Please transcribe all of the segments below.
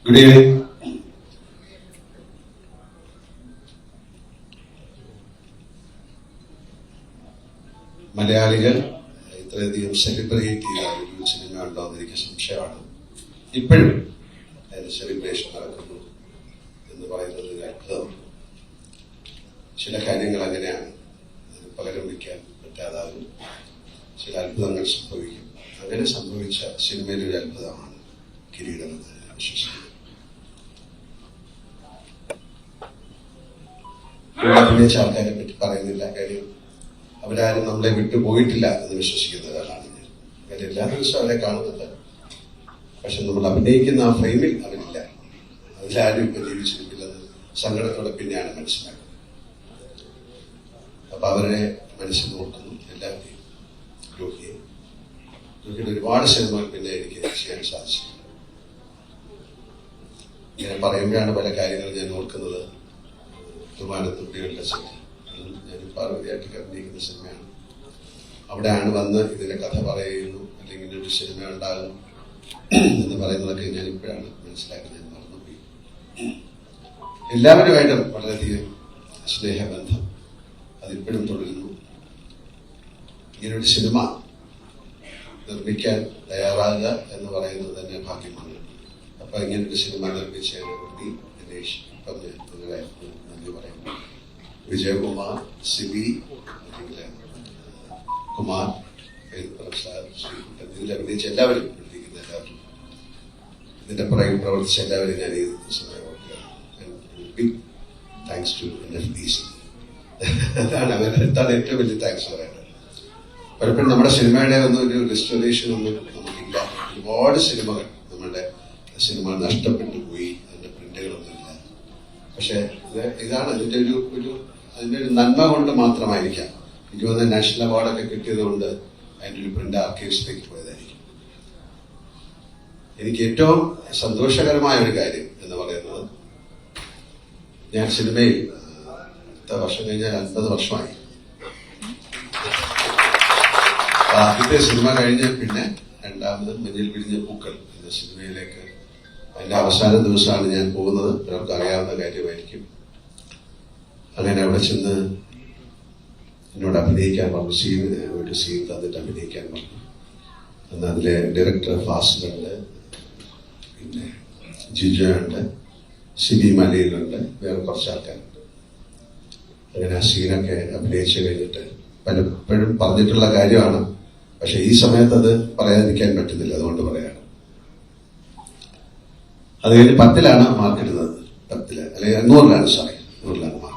Good evening. മലയാളികൾ ഇത്രയധികം celebrate ചെയ്ത ഒരു സിനിമ ഉണ്ടോ എന്ന് എനിക്ക് സംശയമാണ്. ഇപ്പോഴും അതിന്റെ സെലിബ്രേഷൻ നടക്കുന്നു എന്ന് പറയുന്നത് അത്ഭുതം. ചില കാര്യങ്ങൾ അങ്ങനെയാണ്, അതിന് പകരം വയ്ക്കാൻ പറ്റാതാകും. ചില അത്ഭുതങ്ങൾ സംഭവിക്കും. അങ്ങനെ സംഭവിച്ച സിനിമയിലെ ഒരു അത്ഭുതമാണ് കിരീടം എന്ന് ഞാൻ വിശ്വസിക്കുന്നു. അഭിനയിച്ച ആൾക്കാരെ പറ്റി പറയുന്നില്ല, കാര്യം അവരാരും നമ്മളെ വിട്ടു പോയിട്ടില്ല എന്ന് വിശ്വസിക്കുന്ന ഒരാളാണ് ഞാൻ. അങ്ങനെ എല്ലാ ദിവസവും അവരെ കാണുന്നുണ്ട്, പക്ഷെ നമ്മൾ അഭിനയിക്കുന്ന ആ ഫ്രെയിമിൽ അവരില്ല. അതിലാരും ഇപ്പൊ ജീവിച്ചിരിക്കില്ലെന്ന് സങ്കടത്തോടെ പിന്നെയാണ് മനസ്സിലാക്കുന്നത്. അപ്പൊ അവരെ മനസ്സിൽ നോക്കുന്നു എല്ലാവരെയും. രോഹിയുടെ ഒരുപാട് സിനിമകൾ പിന്നെ എനിക്ക് ചെയ്യാൻ സാധിച്ചു. ഇങ്ങനെ പറയുമ്പോഴാണ് പല കാര്യങ്ങളും ഞാൻ ഓർക്കുന്നത്. കുട്ടികളുടെ സിനിമ, ഞാൻ പാർവതിയായിട്ട് അഭിനയിക്കുന്ന സിനിമയാണ്. അവിടെയാണ് വന്ന് ഇതിന്റെ കഥ പറയുന്നു, അല്ലെങ്കിൽ ഒരു സിനിമ ഉണ്ടാകും എന്ന് പറയുന്നതൊക്കെ ഞാൻ ഇപ്പോഴാണ് മനസ്സിലാക്കി. ഞാൻ മറന്നുപോയി. എല്ലാവരുമായിട്ടും വളരെയധികം സ്നേഹബന്ധം അതിപ്പോഴും തുടരുന്നു. ഇങ്ങനൊരു സിനിമ നിർമ്മിക്കാൻ തയ്യാറാകുക എന്ന് പറയുന്നത് തന്നെ ഭാഗ്യമാണ്. അപ്പൊ ഇങ്ങനൊരു സിനിമ നിർമ്മിച്ചതിനെ വേണ്ടി ദിനേശ് ഇപ്പം നിങ്ങളെ നന്ദി പറയുന്നു. വിജയകുമാർ, സിബി, കുമാർ, ഇതിൽ അഭിനയിച്ച എല്ലാവരും, എല്ലാവരും ഇതിന്റെ പുറകിൽ പ്രവർത്തിച്ച എല്ലാവരും ഞാൻ ഈ സമയം ഓർക്കുകയാണ്. Big thanks to NFDC. അതാണ് ഏറ്റവും വലിയ താങ്ക്സ് പറയുന്നത്. പലപ്പോഴും നമ്മുടെ സിനിമയുടെ ഒന്നും ഒരു റെസ്റ്റോറേഷൻ ഒന്നും നമുക്കില്ല. ഒരുപാട് സിനിമകൾ, നമ്മുടെ സിനിമ നഷ്ടപ്പെട്ടു പോയി, അതിന്റെ പ്രിന്റുകളൊന്നുമില്ല. പക്ഷെ ഇതാണ് അതിന്റെ ഒരു നന്മ കൊണ്ട് മാത്രമായിരിക്കാം. എനിക്ക് തോന്നുന്നത് നാഷണൽ അവാർഡൊക്കെ കിട്ടിയത് കൊണ്ട് അതിന്റെ ഒരു പ്രിന്റ് ആർക്കൈവ്സിലേക്ക് പോയതായിരിക്കും. എനിക്ക് ഏറ്റവും സന്തോഷകരമായ ഒരു കാര്യം എന്ന് പറയുന്നത്, ഞാൻ സിനിമയിൽ വർഷം കഴിഞ്ഞാൽ 50 വർഷമായി. ആദ്യത്തെ സിനിമ കഴിഞ്ഞ പിന്നെ രണ്ടാമത് മഞ്ഞിൽ പിരിഞ്ഞ പൂക്കൾ എന്ന സിനിമയിലേക്ക് അതിന്റെ അവസാന ദിവസമാണ് ഞാൻ പോകുന്നത്. പലർക്കും അറിയാവുന്ന കാര്യമായിരിക്കും. അങ്ങനെ അവിടെ ചെന്ന് എന്നോട് അഭിനയിക്കാൻ പറഞ്ഞു. ഒരു സീൻ തന്നിട്ട് അഭിനയിക്കാൻ പറഞ്ഞു. അന്ന് അതിലെ ഡയറക്ടർ ഫാസിലുണ്ട്, പിന്നെ ജിജുണ്ട്, സിബി മലയിലുണ്ട്, വേറെ കുറച്ച് ആൾക്കാരുണ്ട്. അങ്ങനെ ആ സീനൊക്കെ അഭിനയിച്ചു കഴിഞ്ഞിട്ട് പലപ്പോഴും പറഞ്ഞിട്ടുള്ള കാര്യമാണ്, പക്ഷെ ഈ സമയത്ത് അത് പറയാതിരിക്കാൻ പറ്റുന്നില്ല, അതുകൊണ്ട് പറയാണ്. അത് കഴിഞ്ഞ് 10ലാണ് മാർക്കിടുന്നത്. 10 അല്ലെങ്കിൽ 100ലാണ് മാർക്കിടുന്നത്.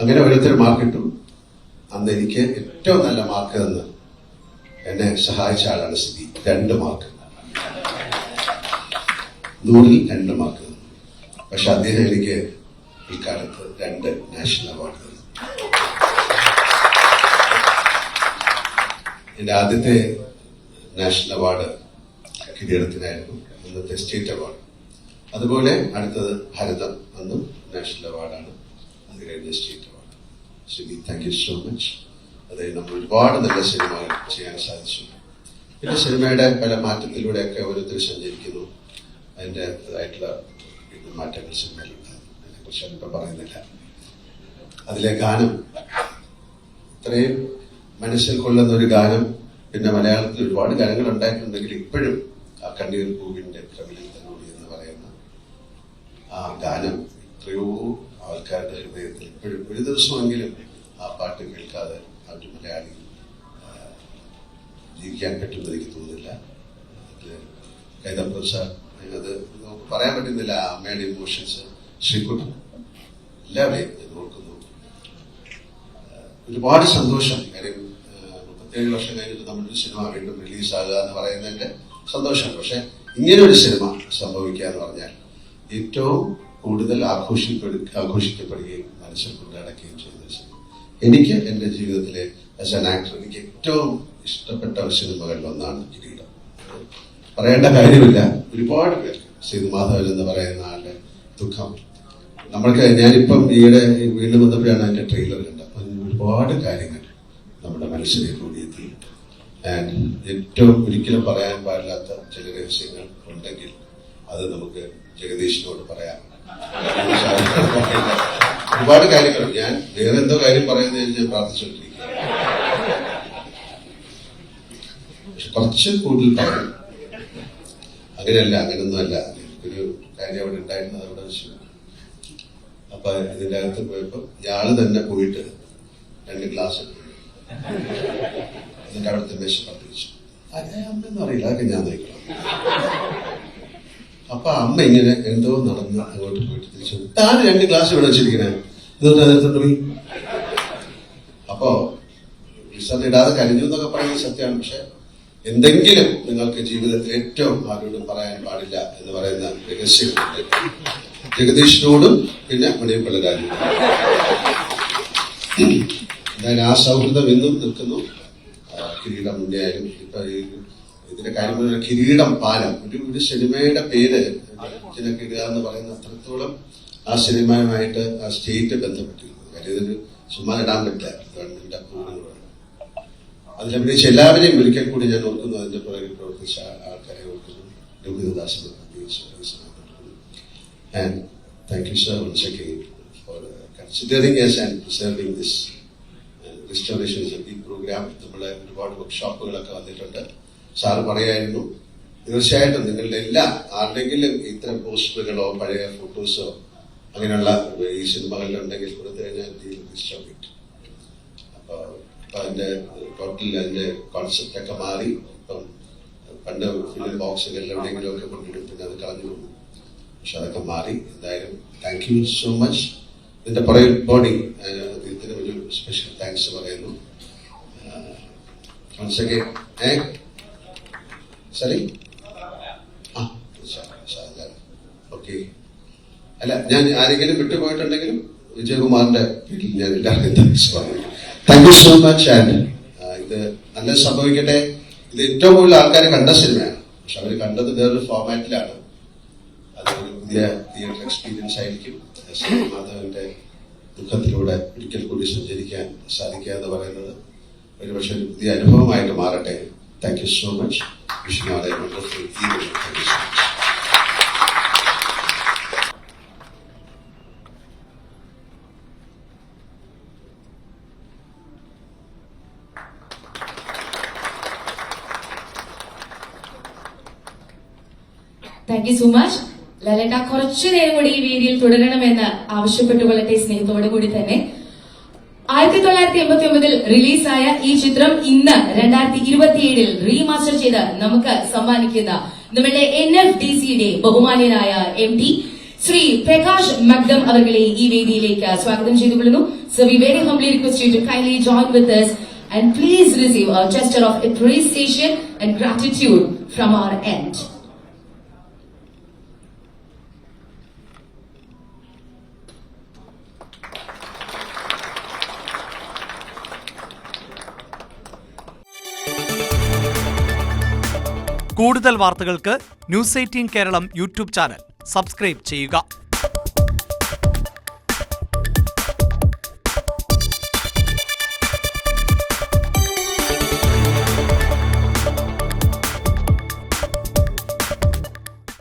അങ്ങനെ ഓരോരുത്തർ മാർക്കിട്ടു. അന്ന് എനിക്ക് ഏറ്റവും നല്ല മാർക്ക് തന്ന് എന്നെ സഹായിച്ച ആളാണ് സ്ഥിതി. 2 മാർക്ക്, 100ൽ 2 മാർക്ക് തന്നു. പക്ഷെ അദ്ദേഹം എനിക്ക് ഇക്കാലത്ത് 2 നാഷണൽ അവാർഡ് തന്നു. എന്റെ ആദ്യത്തെ നാഷണൽ അവാർഡ് കിരീടത്തിനായിരുന്നു, അന്നത്തെ സ്റ്റേറ്റ് അവാർഡ്. അതുപോലെ അടുത്തത് ഭാരതം, അന്നും നാഷണൽ അവാർഡാണ്. അത് കഴിഞ്ഞ state award. Shri thank you so much. അതായത് നമ്മൾ ഒരുപാട് നല്ല സിനിമകൾ ചെയ്യാൻ സാധിച്ചു. പിന്നെ സിനിമയുടെ പല മാറ്റത്തിലൂടെയൊക്കെ ഓരോരുത്തർ സഞ്ചരിക്കുന്നു. അതിൻ്റെതായിട്ടുള്ള മാറ്റങ്ങൾ സിനിമയിലുണ്ട്. അതിനെക്കുറിച്ച് ഇപ്പം പറയുന്നില്ല. അതിലെ ഗാനം, ഇത്രയും മനസ്സിൽ കൊള്ളുന്ന ഒരു ഗാനം. പിന്നെ മലയാളത്തിൽ ഒരുപാട് ഗാനങ്ങൾ ഉണ്ടായിട്ടുണ്ടെങ്കിൽ ഇപ്പോഴും ആ കണ്ണീർ പൂവിന്റെ കവിളിൽ തന്നോടി എന്ന് പറയുന്ന ആ ഗാനം എത്രയോ ആൾക്കാരുടെ ഹൃദയത്തിൽ ഇപ്പോഴും ഒരു ദിവസമെങ്കിലും ആ പാട്ട് കേൾക്കാതെ ആ ഒരു മലയാളി ജീവിക്കാൻ പറ്റുമെന്ന് എനിക്ക് തോന്നുന്നില്ല. കൈതപ്രസാദ്, അത് നമുക്ക് പറയാൻ പറ്റുന്നില്ല. അമ്മയുടെ ഇമോഷൻസ്, ശ്രീകുട്ടൻ, എല്ലാവരെയും ഞാൻ ഓർക്കുന്നു. ഒരുപാട് സന്തോഷം. കാര്യം 37 വർഷം കഴിഞ്ഞിട്ട് നമ്മളൊരു സിനിമ വീണ്ടും റിലീസാകുക എന്ന് പറയുന്നതിന്റെ സന്തോഷം. പക്ഷെ ഇങ്ങനെ ഒരു സിനിമ സംഭവിക്കുക എന്ന് പറഞ്ഞാൽ ഏറ്റവും കൂടുതൽ ആഘോഷിക്കപ്പെടുകയും മനസ്സിൽ കൊണ്ടടക്കുകയും ചെയ്യുന്ന സിനിമ. എനിക്ക് എന്റെ ജീവിതത്തിലെ ആസ് ആൻ ആക്ടർ എനിക്ക് ഏറ്റവും ഇഷ്ടപ്പെട്ട സിനിമകളിൽ ഒന്നാണ് കിരീടം. പറയേണ്ട കാര്യമില്ല. ഒരുപാട് പേർ, സേതുമാധവൻ എന്ന് പറയുന്ന ആളുടെ ദുഃഖം, ഞാനിപ്പം ഈയിടെ വീണ്ടും വന്നപ്പോഴാണ് അതിന്റെ ട്രെയിലർ കണ്ടത്. ഒരുപാട് കാര്യങ്ങൾ നമ്മുടെ മനസ്സിലേക്ക് കൂടിയെത്തി. ഏറ്റവും ഒരിക്കലും പറയാൻ പാടില്ലാത്ത ചില രഹസ്യങ്ങൾ ഉണ്ടെങ്കിൽ അത് നമുക്ക് ജഗദീഷിനോട് പറയാം. ഒരുപാട് കാര്യങ്ങൾ ഞാൻ വേറെ എന്തോ കാര്യം പറയുന്നതിന് ഞാൻ പ്രാർത്ഥിച്ചുകൊണ്ടിരിക്കുക. പക്ഷെ കുറച്ച് കൂടുതൽ പറയും. അങ്ങനെയല്ല, അങ്ങനൊന്നുമല്ല. ഒരു കാര്യം അവിടെ ഉണ്ടായിരുന്നത് അവിടെ വെച്ചു. അപ്പൊ ഇതിന്റെ അകത്ത് പോയപ്പോ ഇയാള് തന്നെ പോയിട്ട് 2 ഗ്ലാസ് എന്നിട്ട് അവിടുത്തെ മേശപ്പുറത്ത് വെച്ചു. അതെ, അമ്മയൊന്നും അറിയില്ല, അതൊക്കെ ഞാൻ നോക്കണം. അപ്പൊ അമ്മ ഇങ്ങനെ എന്തോ നടന്ന് അങ്ങോട്ട് പോയിട്ട് തിരിച്ചു, താൻ 2 ഗ്ലാസ് ഇവിടെ വെച്ചിരിക്കണേ, ഇതുകൊണ്ട് അതിനകത്തോട്ട് പോയി. അപ്പോ വിസർജനം ഇടാതെ കഴിഞ്ഞു എന്നൊക്കെ പറയുന്നത് സത്യമാണ്. പക്ഷെ എന്തെങ്കിലും നിങ്ങൾക്ക് ജീവിതത്തിൽ ഏറ്റവും ആരോടും പറയാൻ പാടില്ല എന്ന് പറയുന്ന രഹസ്യമുണ്ട്. ജഗദീഷിനോടും പിന്നെ മണിയപ്പിള്ള രാജുവിനോടും. എന്തായാലും ആ സൗഹൃദം ഇന്നും നിൽക്കുന്നു. കിരീടം മുന്നേയായാലും ഇപ്പൊ ഇതിന്റെ കാര്യം കിരീടം പാലം ഒരു സിനിമയുടെ പേര് ഇതിനൊക്കെ ഇടുക എന്ന് പറയുന്ന അത്രത്തോളം ആ സിനിമയുമായിട്ട് ആ സ്റ്റേറ്റ് ബന്ധപ്പെട്ടിരിക്കുന്നു. കാര്യം ഇതൊരു ചുമ്മാ ഇടാൻ പറ്റില്ല, ഗവൺമെന്റ് അപ്രൂവൽ. അതിലഭിനയിച്ച എല്ലാവരെയും ഒരിക്കൽ കൂടി ഞാൻ ഓർക്കുന്നു. അതിന്റെ പുറകിൽ പ്രവർത്തിച്ച ആൾക്കാരെ ഓർക്കുന്നു. Raghudasan and thank you sir once again for considering us and preserving this restoration is a big program. നമ്മളെ ഒരുപാട് വർക്ക്ഷോപ്പുകളൊക്കെ വന്നിട്ടുണ്ട്. സാറ് പറയായിരുന്നു, തീർച്ചയായിട്ടും നിങ്ങളുടെ എല്ലാ ആരുടെങ്കിലും ഇത്തരം പോസ്റ്ററുകളോ പഴയ ഫോട്ടോസോ അങ്ങനെയുള്ള ഈ സിനിമകളിലുണ്ടെങ്കിൽ കൊടുത്തു കഴിഞ്ഞാൽ അപ്പൊ അതിന്റെ ടോട്ടൽ അതിന്റെ കോൺസെപ്റ്റ് ഒക്കെ മാറി. ഇപ്പം പണ്ട് ഫിലിം ബോക്സുകളിൽ എവിടെയെങ്കിലും ഒക്കെ കൊണ്ടിടും, പിന്നെ അത് കളഞ്ഞു പോകും. പക്ഷെ അതൊക്കെ മാറി. എന്തായാലും താങ്ക് യു സോ മച്ച്. ഇതിന്റെ പുറകിൽ ബോഡി ഇതിന് ഒരു സ്പെഷ്യൽ താങ്ക്സ് പറയുന്നു. സരി ഓക്കെ. അല്ല, ഞാൻ ആരെങ്കിലും വിട്ടുപോയിട്ടുണ്ടെങ്കിലും വിജയകുമാറിന്റെ വീട്ടിൽ ഞാൻ എല്ലാവർക്കും താങ്ക്സ് പറഞ്ഞു. Thank you so much. And ഇത് നല്ല സംഭവിക്കട്ടെ. ഇത് ഏറ്റവും കൂടുതൽ ആൾക്കാർ കണ്ട സിനിമയാണ്. പക്ഷെ അവർ കണ്ടത് വേറൊരു ഫോർമാറ്റിലാണ്. അതൊരു പുതിയ തിയേറ്റർ എക്സ്പീരിയൻസ് ആയിരിക്കും. മാധവന്റെ ദുഃഖത്തിലൂടെ ഒരിക്കൽ കൂടി സഞ്ചരിക്കാൻ സാധിക്കുക എന്ന് പറയുന്നത് ഒരുപക്ഷെ ഒരു പുതിയ അനുഭവമായിട്ട് മാറട്ടെ. Thank you so much. Wishing you all a wonderful evening. Thank you so much. Thank you so much. ലലേട്ട കുറച്ചു നേരം കൂടി ഈ വേദിയിൽ തുടരണമെന്ന് ആവശ്യപ്പെട്ടുകൊള്ളട്ടെ സ്നേഹത്തോടു കൂടി തന്നെ. 1989 റിലീസായ ഈ ചിത്രം ഇന്ന് 2027 റീമാസ്റ്റർ ചെയ്ത് നമുക്ക് സമ്മാനിക്കുന്ന നമ്മുടെ NFDCയുടെ ബഹുമാന്യനായ MD ശ്രീ പ്രകാശ് മഗ്ദം അവർകളെ ഈ വേദിയിലേക്ക് സ്വാഗതം ചെയ്തുകൊള്ളുന്നു. So we very humbly request you to kindly join with us and please receive a gesture of appreciation and gratitude from our end. കൂടുതൽ വാർത്തകൾക്ക് news 18 Keralam YouTube channel subscribe ചെയ്യുക.